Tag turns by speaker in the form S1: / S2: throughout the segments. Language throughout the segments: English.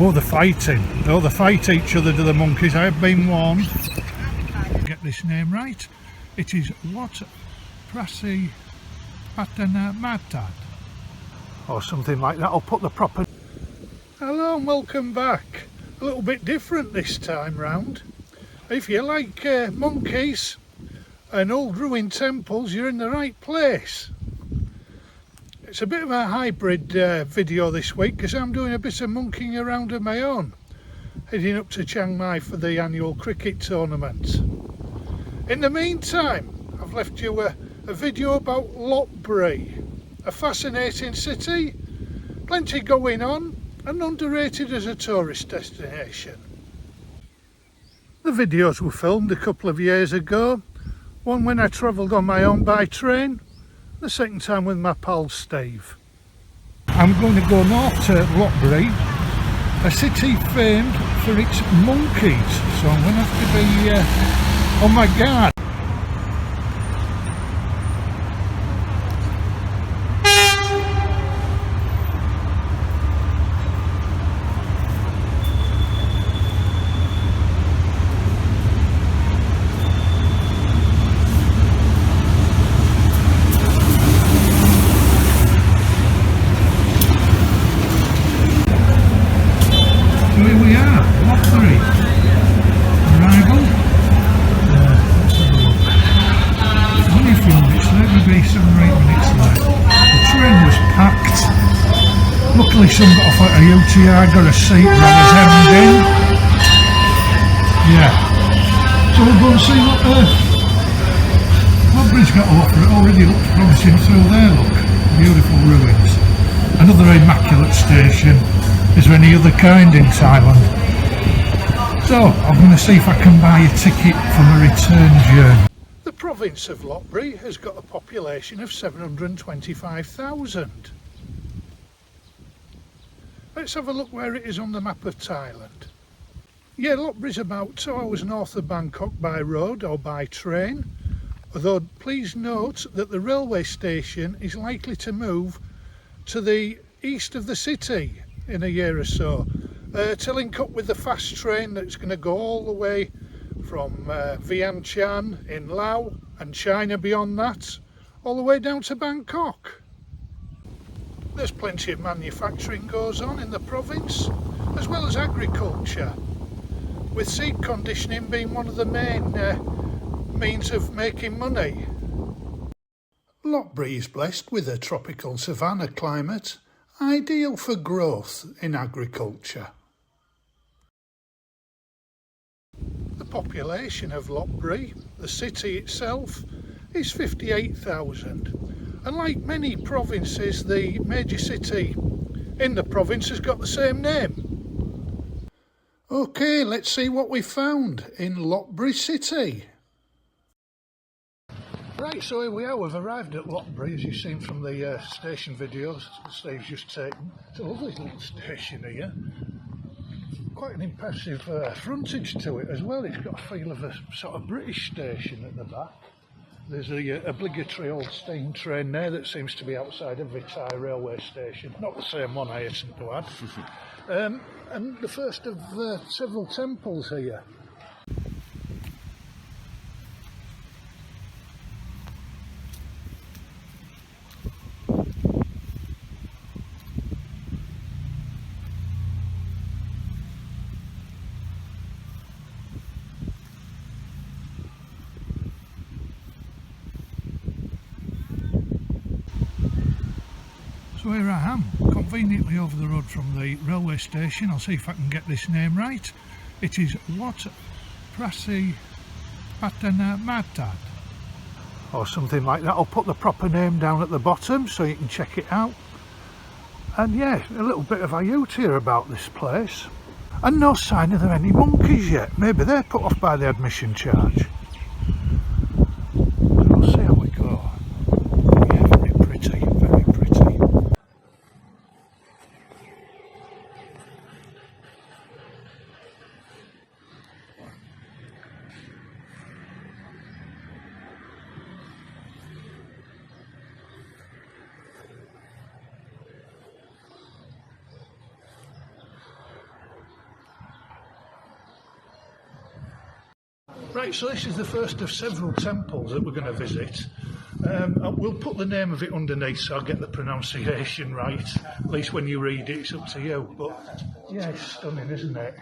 S1: Oh, they're fighting. Oh, they fight each other, do the monkeys. I have been warned. Get this name right. It is what Prasi Patana Matad, or something like that. I'll put the proper. Hello and welcome back. A little bit different this time round. If you like monkeys and old ruined temples, you're in the right place. It's a bit of a hybrid video this week because I'm doing a bit of monkeying around of my own, heading up to Chiang Mai for the annual cricket tournament. In the meantime, I've left you a video about Lopburi, a fascinating city, plenty going on and underrated as a tourist destination. The videos were filmed a couple of years ago, one when I travelled on my own by train, the second time with my pal Steve. I'm going to go north to Lopburi, a city famed for its monkeys, so I'm going to have to be on my guard. Here we are, Lopburi. Arrival. Let's have a look. Only a few minutes late, maybe 7 or 8 minutes late. The train was packed. Luckily some got off at a UTR, got a seat where I was hemmed in. Yeah. So we'll go and see what Lopburi's got to offer. It already looks promising through there, look. Beautiful ruins. Another immaculate station. Is there any other kind in Thailand? So I'm going to see if I can buy a ticket for my return journey. The province of Lopburi has got a population of 725,000. Let's have a look where it is on the map of Thailand. Yeah, Lopburi's about 2 hours north of Bangkok by road or by train, although please note that the railway station is likely to move to the east of the city in a year or so, to link up with the fast train that's going to go all the way from Vientiane in Laos and China beyond that, all the way down to Bangkok. There's plenty of manufacturing goes on in the province, as well as agriculture, with seed conditioning being one of the main means of making money. Lopburi is blessed with a tropical savanna climate, ideal for growth in agriculture. The population of Lopburi, the city itself, is 58,000, and like many provinces, the major city in the province has got the same name. Okay, let's see what we found in Lopburi city. Right, so here we are, we've arrived at Lopburi, as you've seen from the station videos Steve's just taken. It's a lovely little station here. Quite an impressive frontage to it as well. It's got a feel of a sort of British station at the back. There's the obligatory old steam train there that seems to be outside of Vitai railway station. Not the same one, I hasten to add. And the first of several temples here. So here I am, conveniently over the road from the railway station. I'll see if I can get this name right. It is what Prasi Patana Matad, or something like that. I'll put the proper name down at the bottom so you can check it out. And yeah, a little bit of ayut here about this place. And no sign of there any monkeys yet. Maybe they're put off by the admission charge. So we'll see how we go. Yeah, very pretty, very pretty. Right, so this is the first of several temples that we're going to visit. We'll put the name of it underneath so I'll get the pronunciation right. At least when you read it, it's up to you. But yeah, it's stunning, isn't it?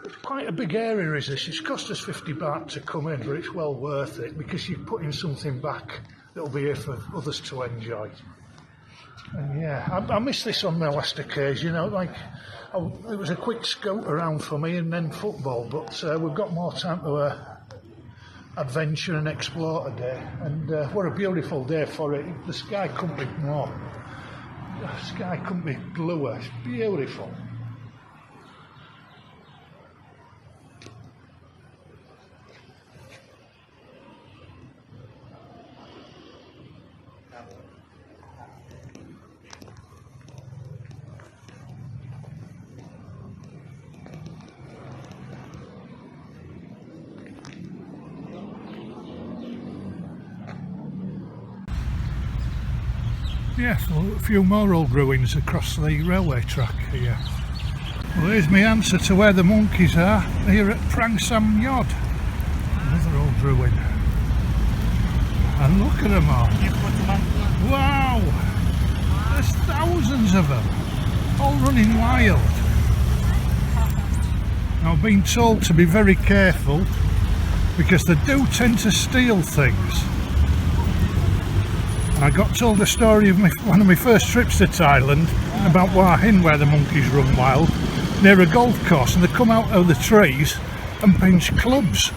S1: It's quite a big area, is this? It's cost us 50 baht to come in, but it's well worth it because you're putting something back that'll be here for others to enjoy. And yeah, I missed this on my last occasion, you know, like it was a quick scout around for me and then football, but we've got more time to adventure and explore today, and what a beautiful day for it. The sky couldn't be more, the sky couldn't be bluer. It's beautiful. Yeah, a few more old ruins across the railway track here. Well, here's my answer to where the monkeys are, here at Prang Sam Yod. Another old ruin. And look at them all. Wow! There's thousands of them, all running wild. Now, I've been told to be very careful because they do tend to steal things. I got told a story of one of my first trips to Thailand about Hua Hin, where the monkeys run wild, near a golf course, and they come out of the trees and pinch clubs.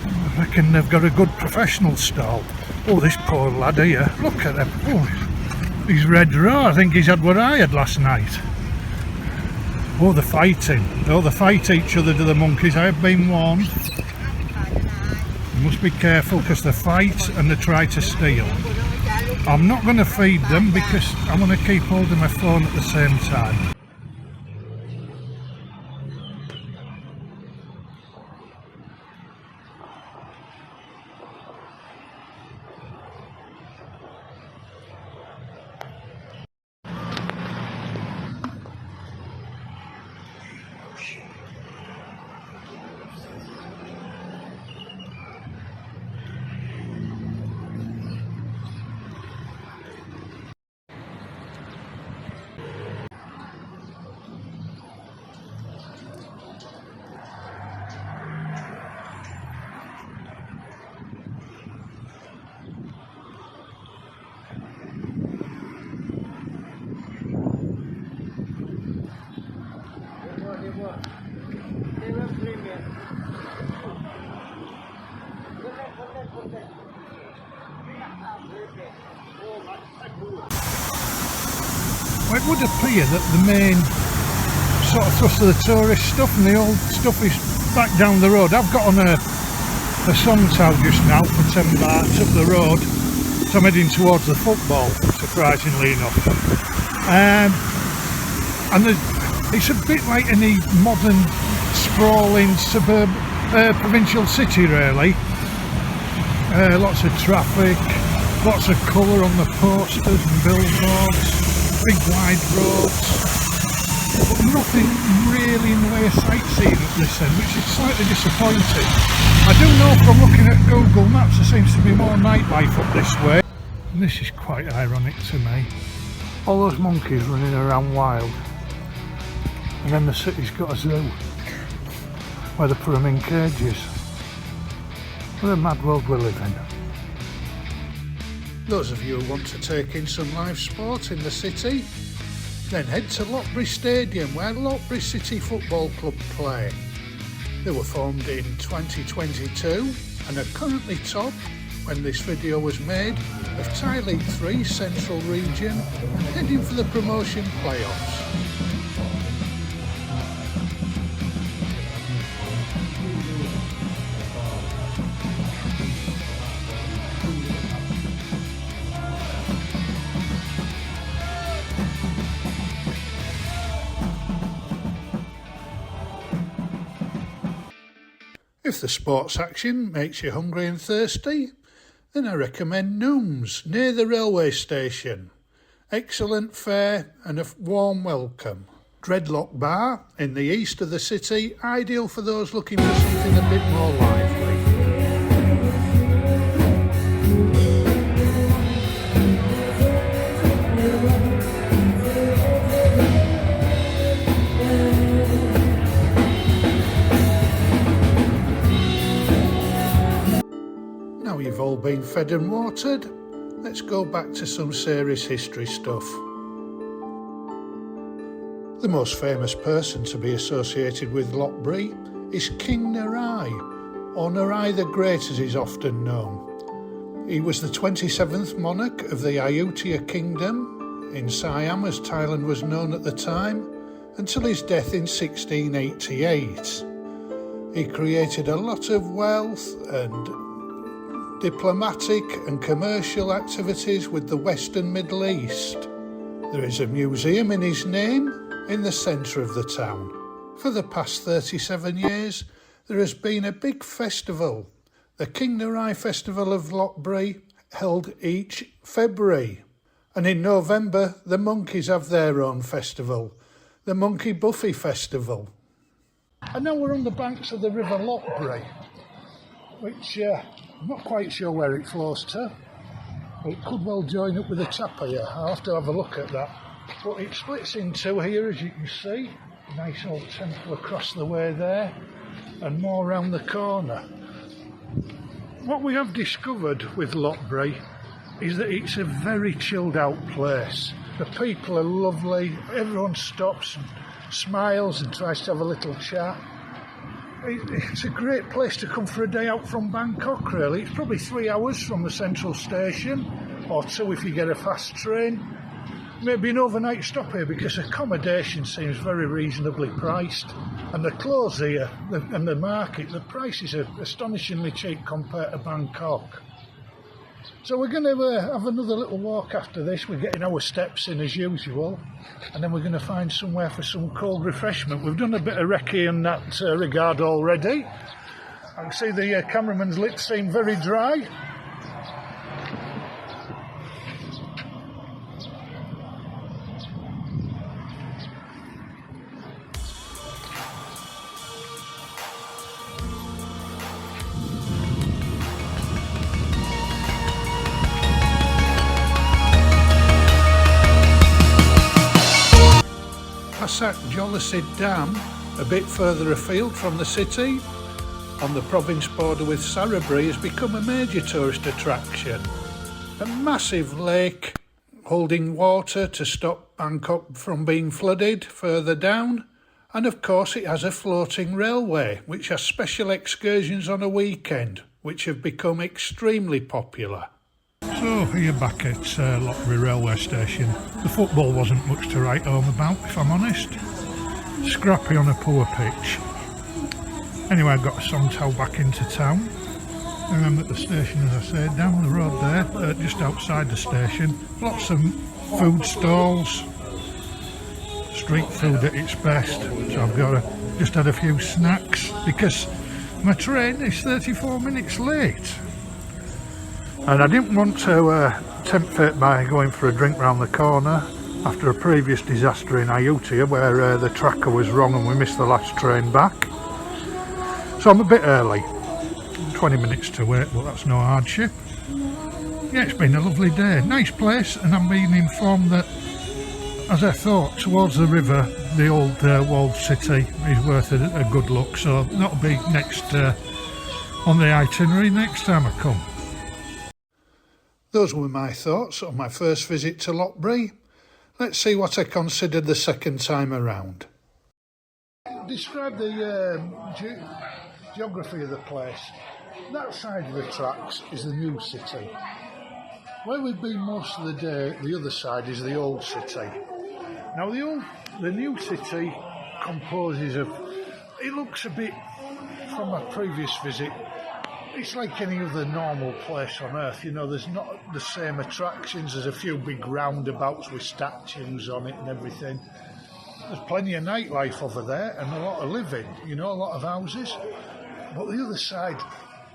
S1: I reckon they've got a good professional stall. Oh, this poor lad here, look at him. Oh, he's red raw. I think he's had what I had last night. Oh, they're fighting. Oh, they fight each other, to the monkeys. I have been warned. You must be careful because they fight and they try to steal. I'm not going to feed them because I want to keep hold of my phone at the same time. Well, it would appear that the main sort of thrust of the tourist stuff and the old stuff is back down the road. I've got on a Songtao just now for 10 baht up the road, so I'm heading towards the football, surprisingly enough. And it's a bit like any modern sprawling provincial city, really. Lots of traffic, lots of colour on the posters and billboards, big wide roads, but nothing really in the way of sightseeing at this end, which is slightly disappointing. I do know from looking at Google Maps there seems to be more nightlife up this way, and this is quite ironic to me. All those monkeys running around wild, and then the city's got a zoo where they put them in cages. What a mad world we live in. Those of you who want to take in some live sport in the city, then head to Lopburi Stadium where Lopburi City Football Club play. They were formed in 2022 and are currently top, when this video was made, of Thai League 3 Central Region and heading for the promotion playoffs. If the sports action makes you hungry and thirsty, then I recommend Nooms near the railway station. Excellent fare and a warm welcome. Dreadlock Bar in the east of the city, ideal for those looking for something a bit more lively. Now you've all been fed and watered, let's go back to some serious history stuff. The most famous person to be associated with Lopburi is King Narai, or Narai the Great as he's often known. He was the 27th monarch of the Ayutthaya Kingdom in Siam, as Thailand was known at the time, until his death in 1688. He created a lot of wealth and diplomatic and commercial activities with the Western Middle East. There is a museum in his name in the centre of the town. For the past 37 years, there has been a big festival, the King Narai Festival of Lopburi, held each February. And in November, the monkeys have their own festival, the Monkey Buffy Festival. And now we're on the banks of the river Lopburi, which I'm not quite sure where it flows to. It could well join up with the Tapa here. I'll have to have a look at that. But it splits in two here, as you can see. Nice old temple across the way there, and more round the corner. What we have discovered with Lopburi is that it's a very chilled out place. The people are lovely, everyone stops and smiles and tries to have a little chat. It's a great place to come for a day out from Bangkok, really. It's probably 3 hours from the central station, or 2 if you get a fast train. Maybe an overnight stop here because accommodation seems very reasonably priced. And the clothes here and the market, the prices are astonishingly cheap compared to Bangkok. So we're going to have another little walk after this. We're getting our steps in as usual. And then we're going to find somewhere for some cold refreshment. We've done a bit of recce in that regard already. I can see the cameraman's lips seem very dry. Jolisid Dam, a bit further afield from the city, on the province border with Saraburi, has become a major tourist attraction. A massive lake holding water to stop Bangkok from being flooded further down, and of course it has a floating railway which has special excursions on a weekend which have become extremely popular. So here back at Lopburi railway station. The football wasn't much to write home about, if I'm honest. Scrappy on a poor pitch. Anyway, I got a song towel back into town, and I'm at the station, as I said, down the road there, just outside the station. Lots of food stalls, street food at its best. So I've got just had a few snacks because my train is 34 minutes late. And I didn't want to tempt fate by going for a drink round the corner after a previous disaster in Ayutthaya where the tracker was wrong and we missed the last train back. So I'm a bit early, 20 minutes to wait, but that's no hardship. Yeah, it's been a lovely day, nice place, and I'm being informed that, as I thought, towards the river, the old walled city is worth a good look, so that'll be next on the itinerary next time I come. Those were my thoughts on my first visit to Lopburi. Let's see what I considered the second time around. Describe the geography of the place. That side of the tracks is the new city. Where we've been most of the day, the other side is the old city. Now the new city composes of, it looks a bit, from my previous visit, it's like any other normal place on earth, you know, there's not the same attractions, there's a few big roundabouts with statues on it and everything. There's plenty of nightlife over there and a lot of living, you know, a lot of houses. But the other side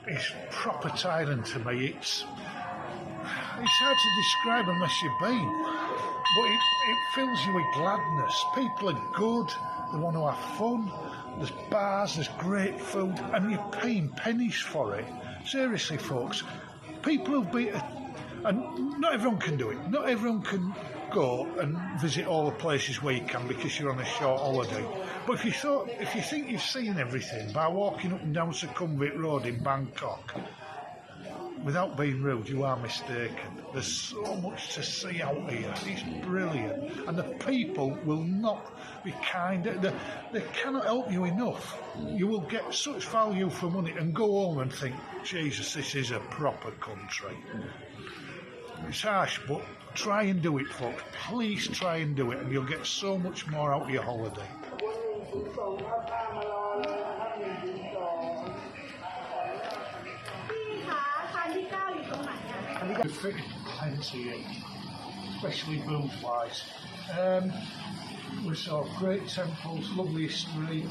S1: is proper Thailand to me. It's hard to describe unless you've been. but it fills you with gladness. People are good, they want to have fun, there's bars, there's great food, and you're paying pennies for it. Seriously, folks, people who've been... And not everyone can do it. Not everyone can go and visit all the places where you can because you're on a short holiday. But if you think you've seen everything by walking up and down Sukhumvit Road in Bangkok, without being rude, you are mistaken. There's so much to see out here. It's brilliant. And the people will not be kind. They cannot help you enough. You will get such value for money and go home and think, Jesus, this is a proper country. It's harsh, but try and do it, folks. Please try and do it, and you'll get so much more out of your holiday. Plenty here, especially booze-wise. We saw great temples, lovely history.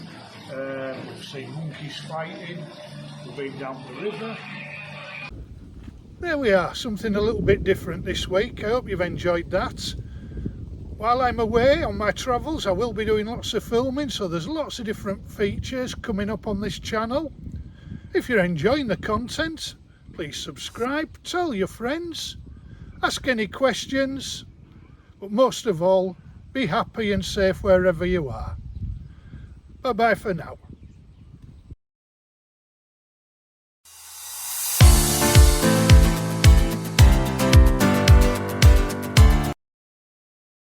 S1: We've seen monkeys fighting. We've been down the river. There we are, something a little bit different this week. I hope you've enjoyed that. While I'm away on my travels, I will be doing lots of filming, so there's lots of different features coming up on this channel. If you're enjoying the content, please subscribe, tell your friends, ask any questions, but most of all, be happy and safe wherever you are. Bye bye for now.